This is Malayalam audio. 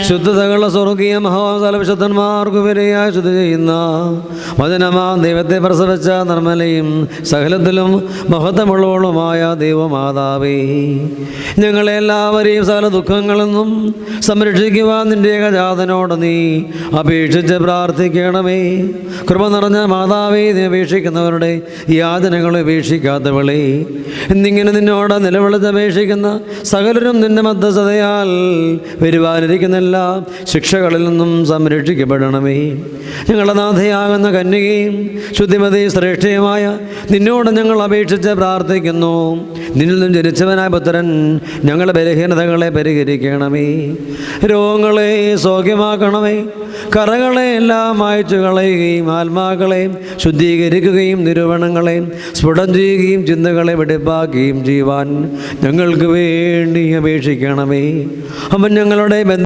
ശുദ്ധതകളുള്ള സ്വർഗീയ മഹാതലവിശുദ്ധന്മാർക്കു വരെയായി ശുദ്ധി ചെയ്യുന്ന വചനമാ ദൈവത്തെ പ്രസവിച്ച നിർമ്മലയും സകലത്തിലും മഹത്വമുള്ളവളുമായ ദൈവമാതാവേ, ഞങ്ങളെല്ലാവരെയും സകല ദുഃഖങ്ങളിൽ നിന്നും സംരക്ഷിക്കുവാൻ നിന്റെ ഏകജാതനോട് നീ അപേക്ഷിച്ച് പ്രാർത്ഥിക്കണമേ. കൃപ നിറഞ്ഞ മാതാവേ, നീ അപേക്ഷിക്കുന്നവരുടെ യാതനകളെ ഉപേക്ഷിക്കാത്തവളെ, എന്നിങ്ങനെ നിന്നോട് നിലവിളിച്ചപേക്ഷിക്കുന്ന സകലരും നിന്റെ മധ്യസ്ഥതയാൽ വരുവാനിരിക്കുന്ന എല്ലാ ശിക്ഷകളിൽ നിന്നും സംരക്ഷിക്കപ്പെടണമേ. ഞങ്ങളുടെ നാഥയാകുന്ന കന്യകയും ശുദ്ധിമതി ശ്രേഷ്ഠയുമായ നിന്നോട് ഞങ്ങൾ അപേക്ഷിച്ച് പ്രാർത്ഥിക്കുന്നു. നിന്നിൽ നിന്നും ജനിച്ചവനായ പുത്രൻ ഞങ്ങളുടെ ബലഹീനതകളെ പരിഹരിക്കണമേ. രോഗങ്ങളെ സൗഖ്യമാക്കണമേ. കറകളെ എല്ലാം മായ്ച്ചു കളയുകയും ആത്മാക്കളെ ശുദ്ധീകരിക്കുകയും നിരൂപണങ്ങളെ സ്ഫുടം ചെയ്യുകയും ചിന്തകളെ വെടിപ്പാക്കുകയും ചെയ്യുവാൻ ഞങ്ങൾക്ക് വേണ്ടി അപേക്ഷിക്കണമേ. അവൻ ഞങ്ങളുടെ